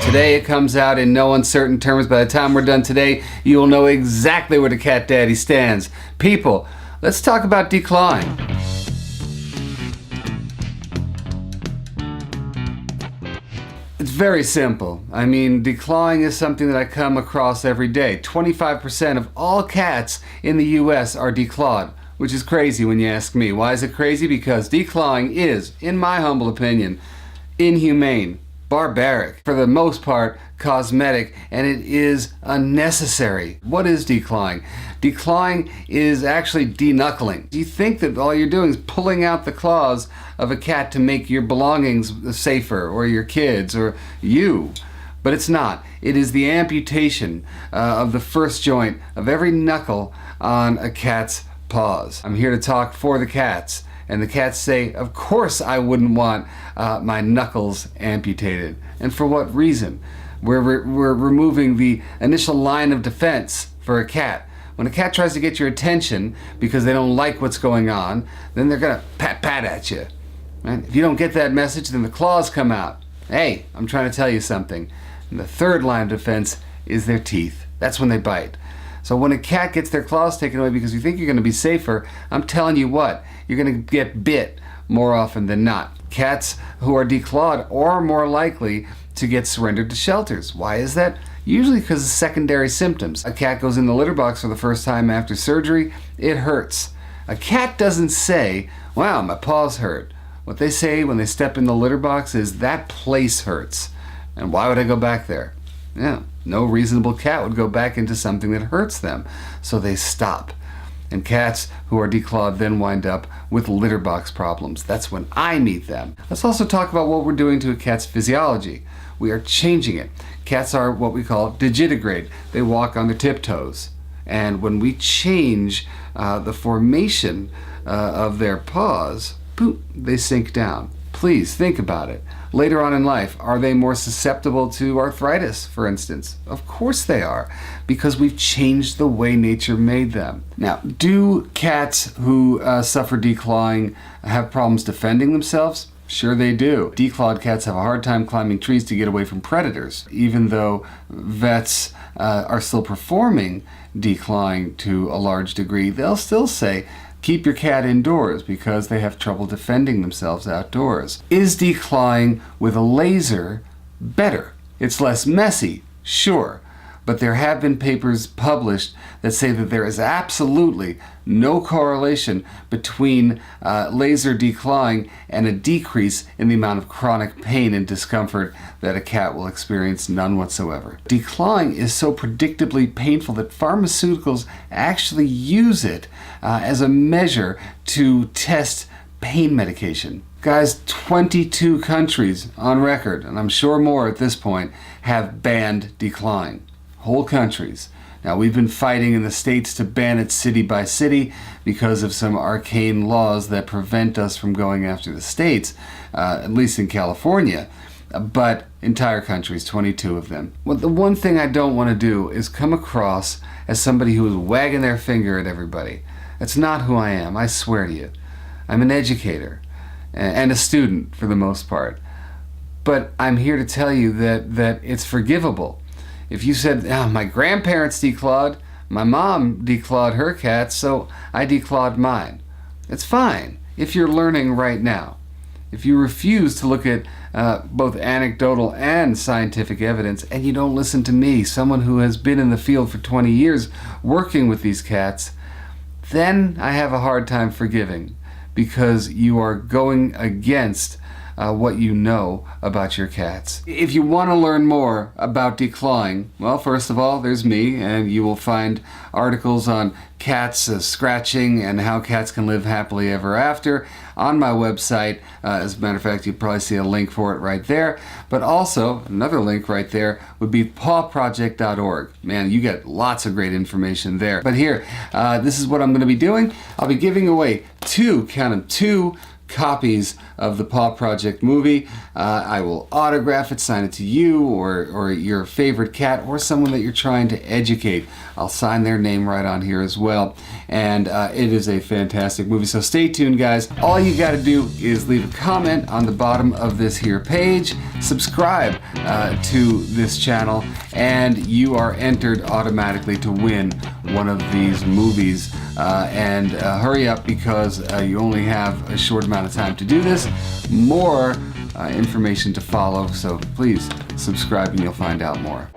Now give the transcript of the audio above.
Today it comes out in no uncertain terms. By the time we're done today, you will know exactly where the cat daddy stands. People, let's talk about declawing. It's very simple. I mean, declawing is something that I come across every day. 25% of all cats in the US are declawed, which is crazy when you ask me. Why is it crazy? Because declawing is, in my humble opinion, inhumane, barbaric, for the most part cosmetic, and it is unnecessary. What is declawing? Declawing is actually deknuckling. You think that all you're doing is pulling out the claws of a cat to make your belongings safer, or your kids, or you. But it's not. It is the amputation of the first joint of every knuckle on a cat's paws. I'm here to talk for the cats. And the cats say, of course I wouldn't want my knuckles amputated. And for what reason? We're removing the initial line of defense for a cat. When a cat tries to get your attention because they don't like what's going on, then they're gonna pat at you. Right? If you don't get that message, then the claws come out. Hey, I'm trying to tell you something. And the third line of defense is their teeth. That's when they bite. So when a cat gets their claws taken away because you think you're going to be safer, I'm telling you what, you're going to get bit more often than not. Cats who are declawed are more likely to get surrendered to shelters. Why is that? Usually because of secondary symptoms. A cat goes in the litter box for the first time after surgery, it hurts. A cat doesn't say, wow, my paws hurt. What they say when they step in the litter box is, that place hurts. And why would I go back there? Yeah, no reasonable cat would go back into something that hurts them. So they stop. And cats who are declawed then wind up with litter box problems. That's when I meet them. Let's also talk about what we're doing to a cat's physiology. We are changing it. Cats are what we call digitigrade. They walk on their tiptoes. And when we change the formation of their paws, boop, they sink down. Please think about it. Later on in life, are they more susceptible to arthritis, for instance? Of course they are, because we've changed the way nature made them. Now, do cats who suffer declawing have problems defending themselves? Sure they do. Declawed cats have a hard time climbing trees to get away from predators. Even though vets are still performing declawing to a large degree, they'll still say, keep your cat indoors because they have trouble defending themselves outdoors. Is declawing with a laser better? It's less messy, sure, but there have been papers published that say that there is absolutely no correlation between laser declawing and a decrease in the amount of chronic pain and discomfort that a cat will experience, none whatsoever. Declawing is so predictably painful that pharmaceuticals actually use it as a measure to test pain medication. Guys, 22 countries on record, and I'm sure more at this point, have banned declawing. Whole countries. Now, we've been fighting in the States to ban it city by city because of some arcane laws that prevent us from going after the states, at least in California, but entire countries, 22 of them. Well, the one thing I don't want to do is come across as somebody who is wagging their finger at everybody. That's not who I am, I swear to you. I'm an educator and a student for the most part. But I'm here to tell you that it's forgivable. If you said, oh, my grandparents declawed, my mom declawed her cat, so I declawed mine. It's fine if you're learning right now. If you refuse to look at both anecdotal and scientific evidence, and you don't listen to me, someone who has been in the field for 20 years working with these cats, then I have a hard time forgiving, because you are going against what you know about your cats. If you want to learn more about declawing, well, first of all, there's me, and you will find articles on cats scratching and how cats can live happily ever after on my website. As a matter of fact, you probably see a link for it right there. But also, another link right there would be pawproject.org. Man, you get lots of great information there. But here, this is what I'm going to be doing. I'll be giving away two copies of the Paw Project movie. I will autograph it, sign it to you or your favorite cat or someone that you're trying to educate. I'll sign their name right on here as well. And it is a fantastic movie. So stay tuned, guys. All you got to do is leave a comment on the bottom of this here page, subscribe to this channel, and you are entered automatically to win one of these movies. And hurry up, because you only have a short amount of time to do this. More information to follow, so please subscribe and you'll find out more.